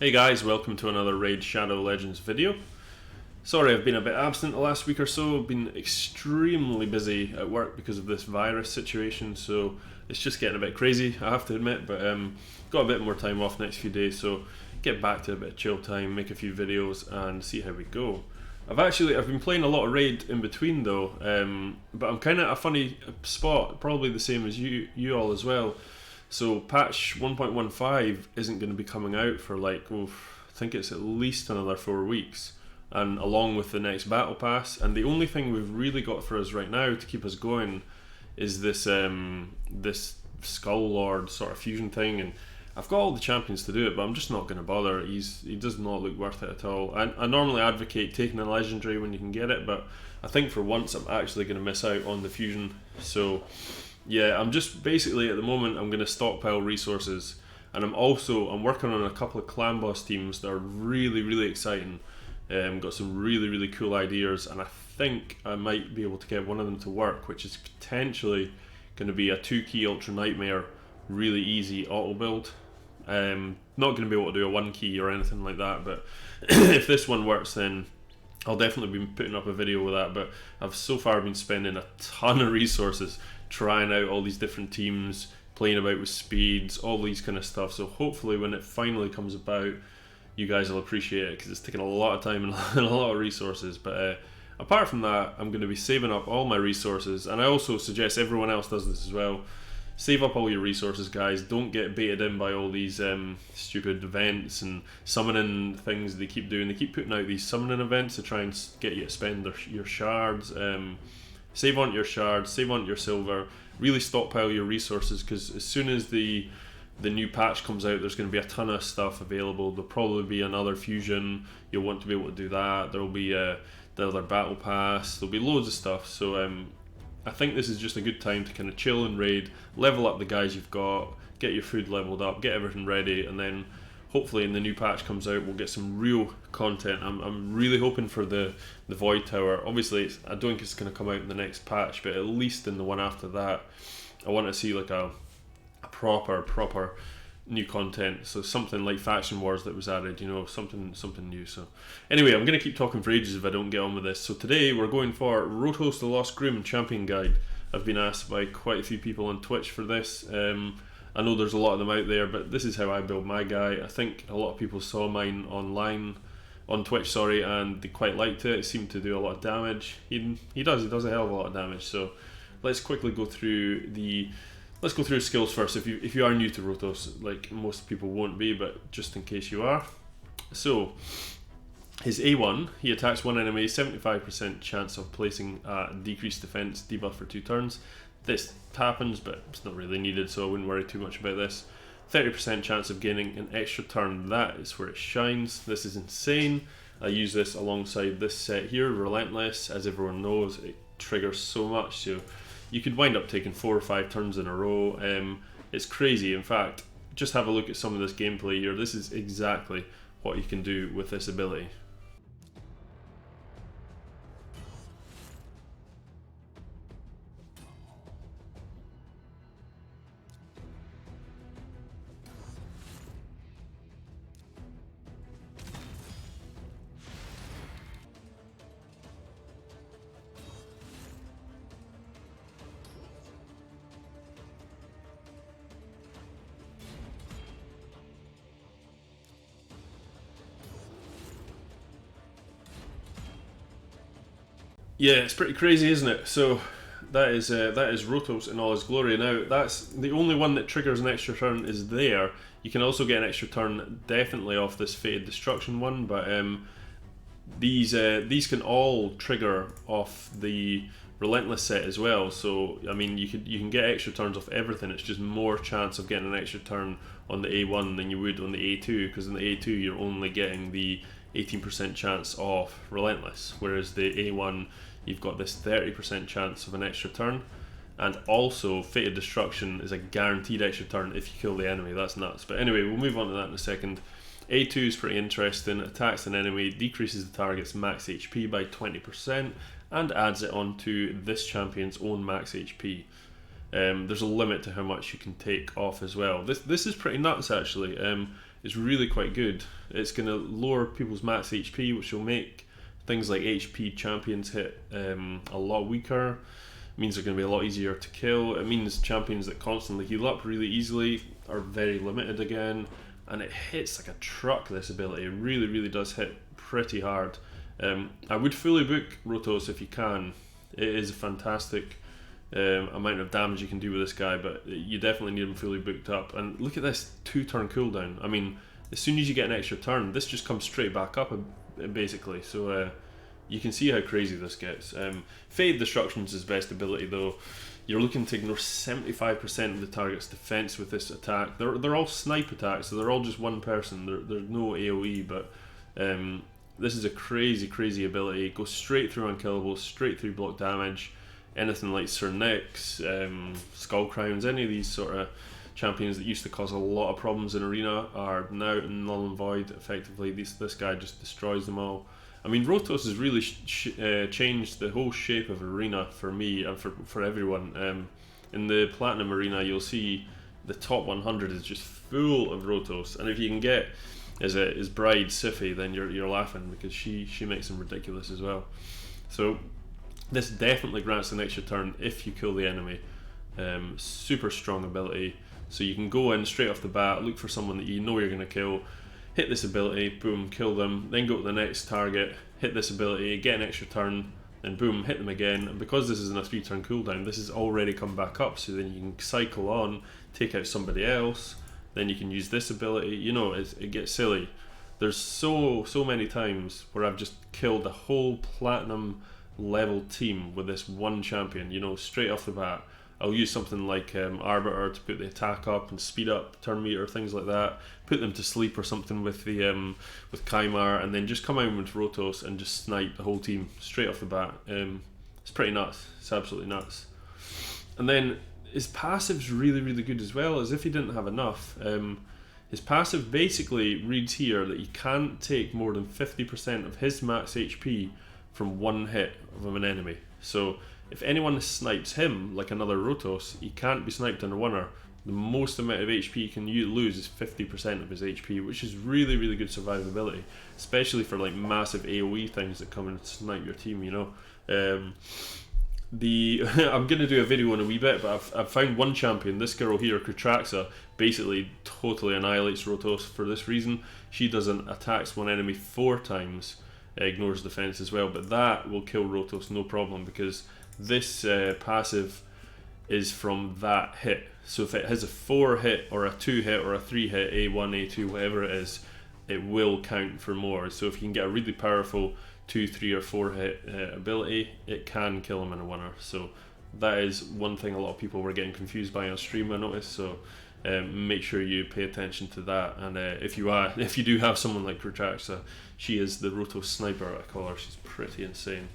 Hey guys, welcome to another Raid Shadow Legends video. Sorry I've been a bit absent the last week or so. I've been extremely busy at work because of this virus situation, so it's just getting a bit crazy, I have to admit, but got a bit more time off next few days, so get back to a bit of chill time, make a few videos and see how we go. I've been playing a lot of Raid in between though, but I'm kind of at a funny spot, probably the same as you all as well. So patch 1.15 isn't going to be coming out for I think it's at least another 4 weeks, and along with the next battle pass. And the only thing we've really got for us right now to keep us going is this this Skull Lord sort of fusion thing, and I've got all the champions to do it, but I'm just not going to bother. He does not look worth it at all. I normally advocate taking a legendary when you can get it, but I think for once I'm actually going to miss out on the fusion. So yeah, I'm just basically at the moment I'm going to stockpile resources, and I'm working on a couple of clan boss teams that are really exciting. Got some really cool ideas, and I think I might be able to get one of them to work, which is potentially going to be a 2-key Ultra Nightmare, really easy auto build. Not going to be able to do a 1-key or anything like that, but if this one works, then I'll definitely be putting up a video with that. But I've so far been spending a ton of resources trying out all these different teams, playing about with speeds, all these kind of stuff. So hopefully when it finally comes about, you guys will appreciate it, because it's taken a lot of time and a lot of resources. But apart from that, I'm going to be saving up all my resources, and I also suggest everyone else does this as well. Save up all your resources, guys. Don't get baited in by all these stupid events and summoning things they keep doing. They keep putting out these summoning events to try and get you to spend your shards. Save on your shards, save on your silver. Really stockpile your resources, because as soon as the new patch comes out, there's going to be a ton of stuff available. There'll probably be another fusion. You'll want to be able to do that. There'll be the other battle pass. There'll be loads of stuff. So I think this is just a good time to kind of chill and raid, level up the guys you've got, get your food leveled up, get everything ready, and then hopefully when the new patch comes out, we'll get some real content. I'm really hoping for the Void Tower. Obviously, I don't think it's going to come out in the next patch, but at least in the one after that, I want to see like a proper new content. So something like Faction Wars that was added, you know, something new. So anyway, I'm going to keep talking for ages if I don't get on with this. So today we're going for Rotos the Lost Groom Champion Guide. I've been asked by quite a few people on Twitch for this. I know there's a lot of them out there, but this is how I build my guy. I think a lot of people saw mine on Twitch, sorry, and they quite liked it. It seemed to do a lot of damage. He does a hell of a lot of damage. So let's quickly go through skills first. If you are new to Rotos, like most people won't be, but just in case you are. So his A1, he attacks one enemy, 75% chance of placing a decreased defense debuff for 2 turns. This happens, but it's not really needed, so I wouldn't worry too much about this. 30% chance of gaining an extra turn, that is where it shines. This is insane. I use this alongside this set here, Relentless. As everyone knows, it triggers so much, so you could wind up taking 4 or 5 turns in a row. It's crazy. In fact, just have a look at some of this gameplay here. This is exactly what you can do with this ability. Yeah, it's pretty crazy, isn't it? So that is Rotos in all his glory. Now that's the only one that triggers an extra turn is there. You can also get an extra turn definitely off this Fated Destruction one, but these can all trigger off the Relentless set as well. So I mean, you can get extra turns off everything. It's just more chance of getting an extra turn on the A1 than you would on the A2, because in the A2 you're only getting the 18% chance of Relentless, whereas the A1 you've got this 30% chance of an extra turn, and also Fated Destruction is a guaranteed extra turn if you kill the enemy. That's nuts. But anyway, we'll move on to that in a second. A2 is pretty interesting. Attacks an enemy, decreases the target's max HP by 20%, and adds it onto this champion's own max HP. There's a limit to how much you can take off as well. This is pretty nuts actually. is really quite good. It's going to lower people's max HP, which will make things like HP champions hit a lot weaker. It means they're going to be a lot easier to kill. It means champions that constantly heal up really easily are very limited again, and it hits like a truck, this ability. It really, really does hit pretty hard. I would fully book Rotos if you can. It is a fantastic amount of damage you can do with this guy, but you definitely need him fully booked up. And look at this 2-turn cooldown. I mean, as soon as you get an extra turn, this just comes straight back up basically. So you can see how crazy this gets. Fade Destruction is his best ability though. You're looking to ignore 75% of the target's defense with this attack. They're all snipe attacks, so they're all just one person. There's no AoE, but this is a crazy ability. It goes straight through unkillable, straight through block damage. Anything like Sir Nyx, Skull Crowns, any of these sort of champions that used to cause a lot of problems in Arena are now null and void effectively. This guy just destroys them all. I mean, Rotos has really changed the whole shape of Arena for me and for everyone. In the Platinum Arena, you'll see the top 100 is just full of Rotos, and if you can get his bride Siphi, then you're laughing, because she makes him ridiculous as well. So this definitely grants an extra turn if you kill the enemy. Super strong ability. So you can go in straight off the bat, look for someone that you know you're going to kill, hit this ability, boom, kill them, then go to the next target, hit this ability, get an extra turn, then boom, hit them again. And because this is in a 3-turn cooldown, this has already come back up, so then you can cycle on, take out somebody else, then you can use this ability. You know, it gets silly. There's so many times where I've just killed a whole platinum level team with this one champion, you know, straight off the bat. I'll use something like Arbiter to put the attack up and speed up turn meter, things like that. Put them to sleep or something with the with Kymar, and then just come out with Rotos and just snipe the whole team straight off the bat. It's pretty nuts. It's absolutely nuts. And then his passive's really good as well, as if he didn't have enough. His passive basically reads here that he can't take more than 50% of his max HP from one hit of an enemy. So if anyone snipes him, like another Rotos, he can't be sniped under winner. The most amount of HP he can lose is 50% of his HP, which is really good survivability, especially for like massive AoE things that come and snipe your team, you know. I'm going to do a video in a wee bit, but I've found one champion, this girl here, Kutraxa, basically totally annihilates Rotos for this reason. She doesn't attacks one enemy 4 times, ignores defense as well, but that will kill Rotos no problem, because this passive is from that hit. So if it has a 4 hit or a 2 hit or a 3 hit, A1, A2, whatever it is, it will count for more. So if you can get a really powerful 2, 3 or 4 hit ability, it can kill him in a winner. So that is one thing a lot of people were getting confused by on stream, I noticed. So make sure you pay attention to that. And if you do have someone like Kutraxa, she is the Rotos sniper, I call her. She's pretty insane.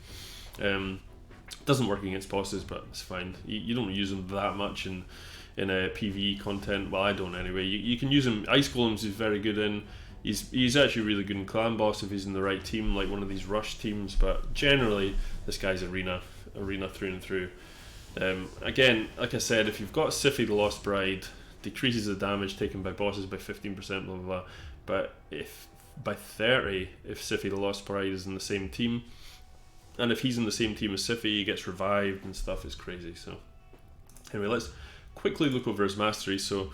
Doesn't work against bosses, but it's fine. You don't use them that much in a PvE content. Well, I don't anyway. You can use him. Ice Golems is very good in. He's actually really good in clan boss if he's in the right team, like one of these rush teams. But generally, this guy's arena through and through. Again, like I said, if you've got Siphi the Lost Bride, decreases the damage taken by bosses by 15%, blah blah blah. But if by 30, if Siphi the Lost Bride is in the same team, and if he's in the same team as Siphi, he gets revived and stuff, is crazy. So anyway, let's quickly look over his mastery. So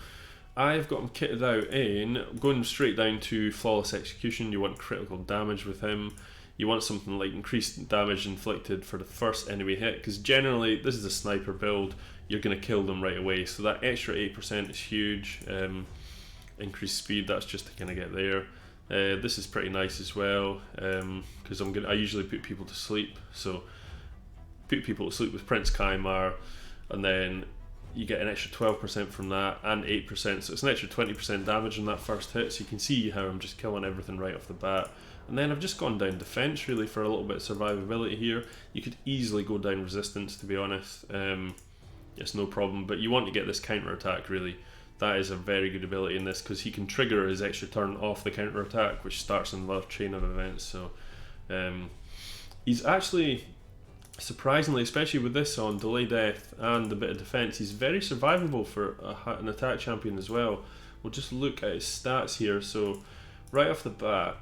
I've got him kitted out in, going straight down to Flawless Execution. You want critical damage with him. You want something like increased damage inflicted for the first enemy hit, because generally this is a sniper build, you're going to kill them right away. So that extra 8% is huge. Increased speed, that's just to kind of get there. This is pretty nice as well, because I usually put people to sleep. So put people to sleep with Prince Kymar, and then you get an extra 12% from that, and 8%, so it's an extra 20% damage on that first hit. So you can see how I'm just killing everything right off the bat. And then I've just gone down defense really for a little bit of survivability here. You could easily go down resistance, to be honest. It's no problem, but you want to get this counter attack really. That is a very good ability in this, because he can trigger his extra turn off the counter attack, which starts another chain of events. So he's actually, surprisingly, especially with this on delay death and a bit of defense, he's very survivable for an attack champion as well. we'll just look at his stats here. So right off the bat,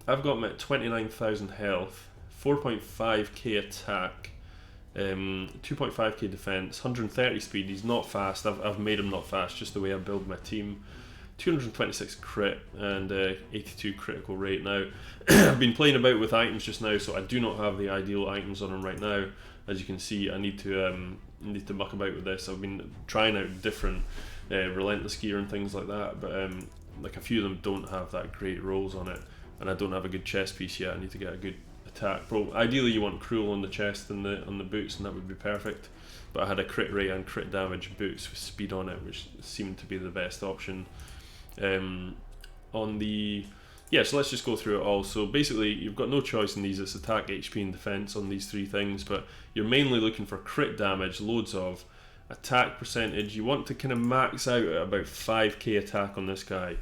I've got him at 29,000 health, 4.5k attack, 2.5k defense, 130 speed. He's not fast. I've made him not fast, just the way I build my team. 226 crit and 82 critical rate. Now, I've been playing about with items just now, so I do not have the ideal items on him right now. As you can see, I need to muck about with this. I've been trying out different relentless gear and things like that, but like a few of them don't have that great rolls on it, and I don't have a good chest piece yet. I need to get a good attack. Well, ideally you want cruel on the chest and on the boots, and that would be perfect. But I had a crit rate and crit damage boots with speed on it, which seemed to be the best option. So let's just go through it all. So basically, you've got no choice in these. It's attack, HP, and defense on these three things, but you're mainly looking for crit damage, loads of attack percentage. You want to kind of max out at about 5k attack on this guy.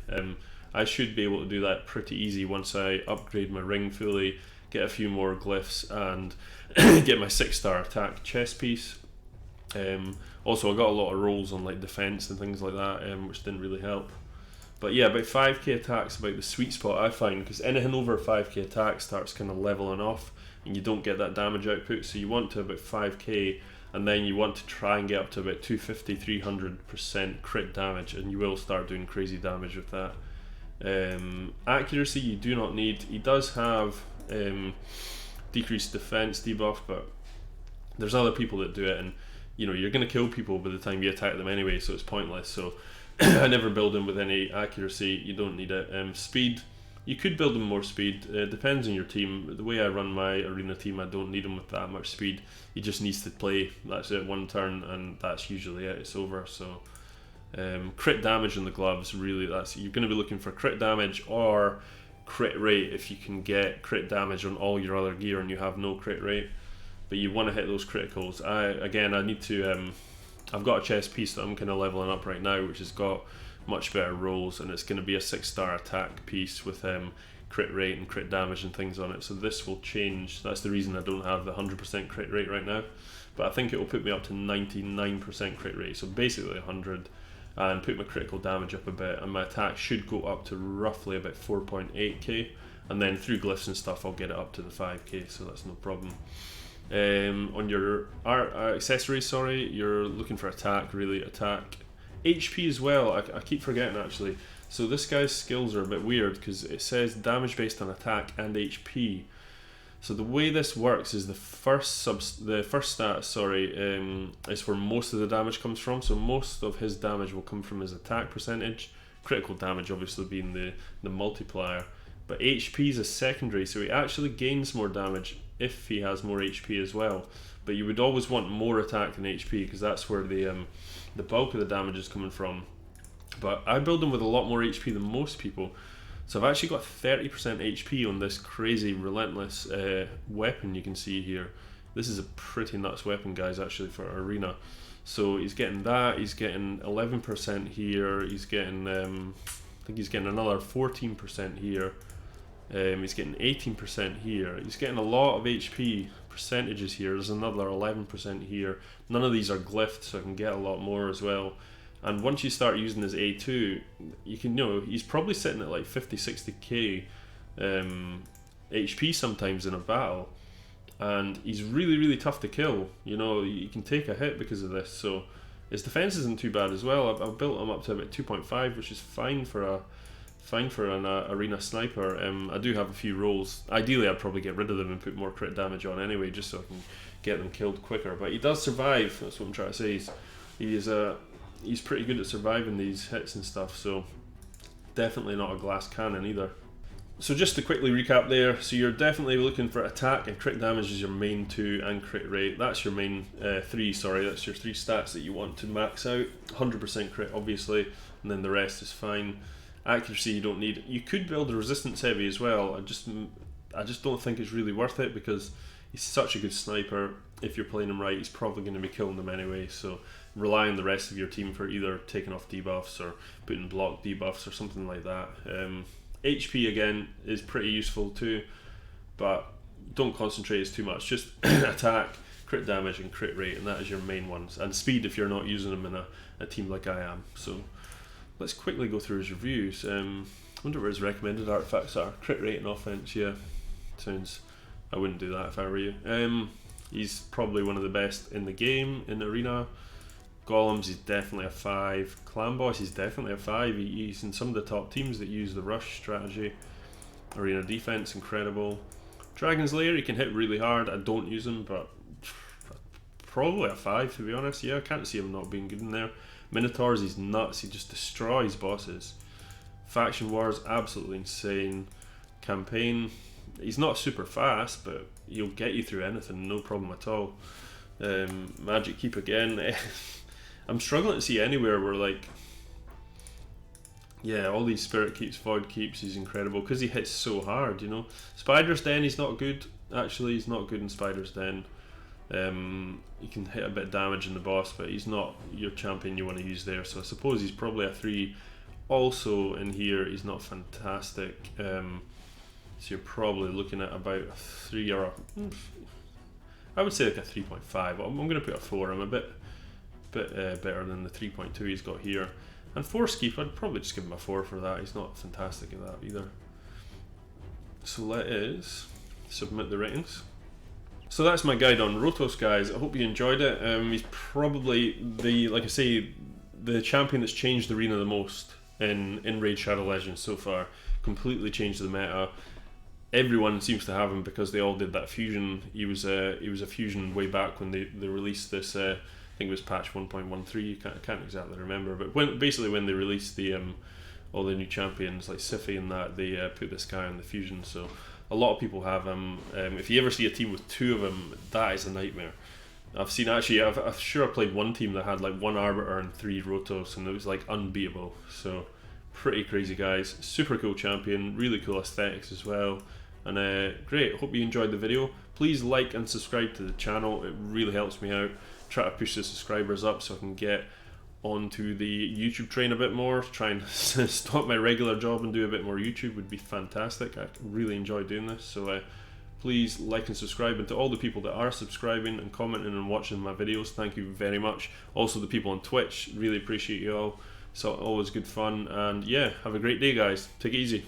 I should be able to do that pretty easy once I upgrade my ring fully, get a few more glyphs, and get my 6-star attack chest piece. Also, I got a lot of rolls on like defense and things like that, which didn't really help. But yeah, about 5k attack's about the sweet spot I find, because anything over 5k attack starts kind of leveling off and you don't get that damage output. So you want to about 5k, and then you want to try and get up to about 250-300% crit damage, and you will start doing crazy damage with that. Accuracy you do not need. He does have decreased defense debuff, but there's other people that do it, and you know you're going to kill people by the time you attack them anyway, so it's pointless. So I never build him with any accuracy. You don't need it. Speed, you could build him more speed. Depends on your team. The way I run my arena team, I don't need him with that much speed. He just needs to play. That's it, one turn, and that's usually it. It's over. So crit damage on the gloves, really, that's you're going to be looking for crit damage or crit rate if you can get crit damage on all your other gear and you have no crit rate. But you want to hit those criticals. I need to. I've got a chest piece that I'm kind of leveling up right now, which has got much better rolls, and it's going to be a 6-star attack piece with crit rate and crit damage and things on it. So this will change. That's the reason I don't have the 100% crit rate right now. But I think it will put me up to 99% crit rate, so basically 100, and put my critical damage up a bit, and my attack should go up to roughly about 4.8k, and then through glyphs and stuff I'll get it up to the 5k, so that's no problem. On your accessories, you're looking for attack, really attack. HP as well, I keep forgetting actually. So this guy's skills are a bit weird because it says damage based on attack and HP. So the way this works is the first stat, is where most of the damage comes from. So most of his damage will come from his attack percentage, critical damage obviously being the multiplier. But HP is a secondary, so he actually gains more damage if he has more HP as well. But you would always want more attack than HP because that's where the bulk of the damage is coming from. But I build him with a lot more HP than most people. So I've actually got 30% HP on this crazy relentless weapon you can see here. This is a pretty nuts weapon, guys, actually, for arena. So he's getting that, he's getting 11% here, he's getting, I think he's getting another 14% here. He's getting 18% here. He's getting a lot of HP percentages here. There's another 11% here. None of these are glyphed, so I can get a lot more as well. And once you start using his A2, you can he's probably sitting at like 50-60k HP sometimes in a battle, and he's really, really tough to kill. You can take a hit because of this. So his defense isn't too bad as well. I've built him up to about 2.5, which is fine for an arena sniper. I do have a few rolls. Ideally I'd probably get rid of them and put more crit damage on anyway, just so I can get them killed quicker. But he does survive, that's what I'm trying to say. He's pretty good at surviving these hits and stuff, so definitely not a glass cannon either. So just to quickly recap there, so you're definitely looking for attack and crit damage as your main 2, and crit rate. That's your main 3, that's your 3 stats that you want to max out. 100% crit obviously, and then the rest is fine. Accuracy you don't need. You could build a resistance heavy as well. I just don't think it's really worth it because he's such a good sniper. If you're playing him right, he's probably going to be killing them anyway, so rely on the rest of your team for either taking off debuffs or putting block debuffs or something like that. HP again is pretty useful too, but don't concentrate as too much. Just attack, crit damage and crit rate, and that is your main ones. And speed if you're not using them in a team like I am. So let's quickly go through his reviews. I wonder where his recommended artifacts are. Crit rate and offense, yeah. Sounds... I wouldn't do that if I were you. He's probably one of the best in the game, in the arena. Golems, he's definitely a 5. Clan Boss, he's definitely a 5. He's in some of the top teams that use the rush strategy. Arena defense, incredible. Dragon's Lair, he can hit really hard. I don't use him, but probably a 5 to be honest. Yeah, I can't see him not being good in there. Minotaurs, he's nuts. He just destroys bosses. Faction Wars, absolutely insane. Campaign, he's not super fast, but he'll get you through anything, no problem at all. Magic Keep again. I'm struggling to see anywhere where, like, yeah, all these Spirit Keeps, Void Keeps, he's incredible because he hits so hard, you know. Spider's Den, he's not good. Actually, he's not good in Spider's Den. He can hit a bit of damage in the boss, but he's not your champion you want to use there. So I suppose he's probably a 3. Also in here, he's not fantastic. So you're probably looking at about a 3 or a, I would say like a 3.5. I'm going to put a 4. I'm a bit better than the 3.2 he's got here. And Force Keep, I'd probably just give him a 4 for that. He's not fantastic at that either. So let us submit the ratings. So that's my guide on Rotos, guys. I hope you enjoyed it. He's probably the, like I say, the champion that's changed the arena the most in Raid Shadow Legends so far. Completely changed the meta. Everyone seems to have him because they all did that fusion. He was a fusion way back when they released this. I think it was patch 1.13. I can't exactly remember, but when they released the all the new champions like Siphi and that, they put this guy on the fusion. So a lot of people have him. If you ever see a team with 2 of them, that is a nightmare. I've seen actually. I'm sure I played one team that had like 1 Arbiter and 3 Rotos, and it was like unbeatable. So pretty crazy, guys. Super cool champion. Really cool aesthetics as well. And great. Hope you enjoyed the video. Please like and subscribe to the channel. It really helps me out. Try to push the subscribers up so I can get onto the YouTube train a bit more. Try and stop my regular job and do a bit more YouTube would be fantastic. I really enjoy doing this. So please like and subscribe. And to all the people that are subscribing and commenting and watching my videos, thank you very much. Also the people on Twitch, really appreciate you all. So always good fun. And yeah, have a great day, guys. Take it easy.